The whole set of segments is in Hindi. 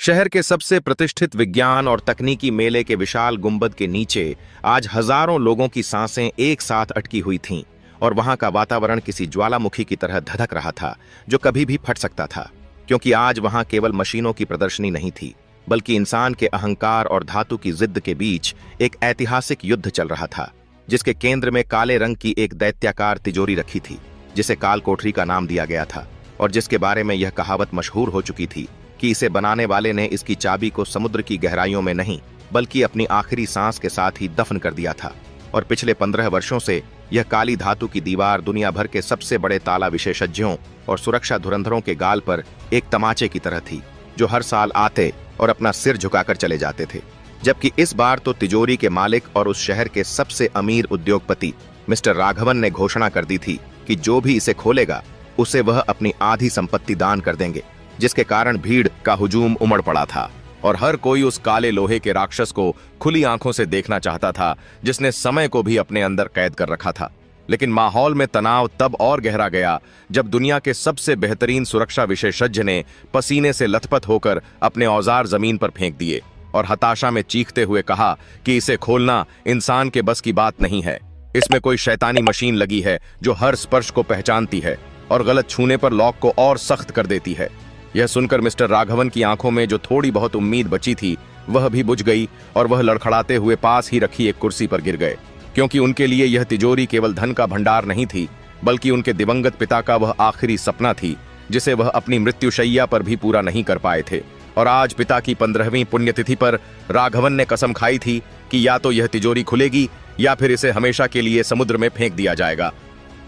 शहर के सबसे प्रतिष्ठित विज्ञान और तकनीकी मेले के विशाल गुंबद के नीचे आज हजारों लोगों की सांसें एक साथ अटकी हुई थीं और वहां का वातावरण किसी ज्वालामुखी की तरह धधक रहा था जो कभी भी फट सकता था। क्योंकि आज वहां केवल मशीनों की प्रदर्शनी नहीं थी, बल्कि इंसान के अहंकार और धातु की जिद्द के बीच एक ऐतिहासिक युद्ध चल रहा था, जिसके केंद्र में काले रंग की एक दैत्याकार तिजोरी रखी थी जिसे काल कोठरी का नाम दिया गया था और जिसके बारे में यह कहावत मशहूर हो चुकी थी कि इसे बनाने वाले ने इसकी चाबी को समुद्र की गहराइयों में नहीं बल्कि अपनी आखिरी सांस के साथ ही दफन कर दिया था। और पिछले 15 वर्षों से यह काली धातु की दीवार दुनिया भर के सबसे बड़े ताला विशेषज्ञों और सुरक्षा धुरंधरों के गाल पर एक तमाचे की तरह थी, जो हर साल आते और अपना सिर झुकाकर चले जाते थे। जबकि इस बार तो तिजोरी के मालिक और उस शहर के सबसे अमीर उद्योगपति मिस्टर राघवन ने घोषणा कर दी थी कि जो भी इसे खोलेगा उसे वह अपनी आधी संपत्ति दान कर देंगे, जिसके कारण भीड़ का हुजूम उमड़ पड़ा था और हर कोई उस काले लोहे के राक्षस को खुली आंखों से देखना चाहता था जिसने समय को भी अपने अंदर कैद कर रखा था। लेकिन माहौल में तनाव तब और गहरा गया जब दुनिया के सबसे बेहतरीन सुरक्षा विशेषज्ञ ने पसीने से लथपथ होकर अपने औजार जमीन पर फेंक दिए और हताशा में चीखते हुए कहा कि इसे खोलना इंसान के बस की बात नहीं है। इसमें कोई शैतानी मशीन लगी है जो हर स्पर्श को पहचानती है और गलत छूने पर लॉक को और सख्त कर देती है। यह सुनकर मिस्टर राघवन की आंखों में जो थोड़ी बहुत उम्मीद बची थी वह भी बुझ गई और वह लड़खड़ाते हुए पास ही रखी एक कुर्सी पर गिर गए, क्योंकि उनके लिए यह तिजोरी केवल धन का भंडार नहीं थी बल्कि उनके दिवंगत पिता का वह आखिरी सपना थी जिसे वह अपनी मृत्युशैया पर भी पूरा नहीं कर पाए थे। और आज पिता की 15वीं पुण्यतिथि पर राघवन ने कसम खाई थी कि या तो यह तिजोरी खुलेगी या फिर इसे हमेशा के लिए समुद्र में फेंक दिया जाएगा।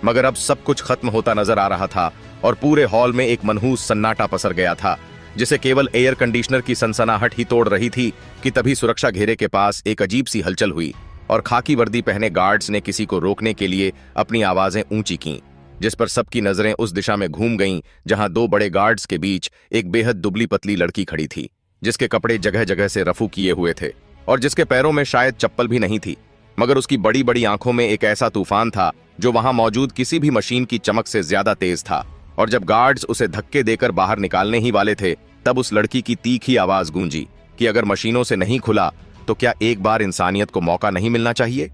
मगर अब सब कुछ खत्म होता नजर आ रहा था और पूरे हॉल में एक मनहूस सन्नाटा पसर गया था जिसे केवल एयर कंडीशनर की सनसनाहट ही तोड़ रही थी कि तभी सुरक्षा घेरे के पास एक अजीब सी हलचल हुई और खाकी वर्दी पहने गार्ड्स ने किसी को रोकने के लिए अपनी आवाजें ऊंची कीं, जिस पर सबकी नजरें उस दिशा में घूम गईं जहां दो बड़े गार्ड्स के बीच एक बेहद दुबली पतली लड़की खड़ी थी, जिसके कपड़े जगह जगह से रफू किए हुए थे और जिसके पैरों में शायद चप्पल भी नहीं थी, मगर उसकी बड़ी बड़ी आंखों में एक ऐसा तूफान था जो वहां मौजूद किसी भी मशीन की चमक से ज्यादा तेज था। और जब गार्ड्स उसे धक्के देकर बाहर निकालने ही वाले थे तब उस लड़की की तीखी आवाज गूंजी कि अगर मशीनों से नहीं खुला तो क्या एक बार इंसानियत को मौका नहीं मिलना चाहिए।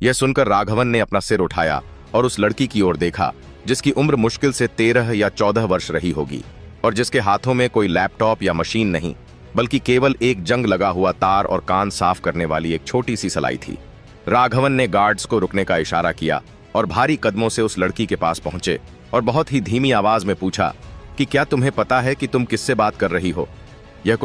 यह सुनकर राघवन ने अपना सिर उठाया और उस लड़की की ओर देखा जिसकी उम्र मुश्किल से 13 या 14 वर्ष रही होगी और जिसके हाथों में कोई लैपटॉप या मशीन नहीं बल्कि केवल एक जंग लगा हुआ तार और कान साफ करने वाली एक छोटी सी सलाई थी। राघवन ने गार्ड्स को रुकने का इशारा किया और भारी कदमों से उस लड़की के पास पहुंचे और बहुत ही धीमी आवाज में पूछा कि क्या तुम्हें पता है कि तुम किससे बात कर रही हो।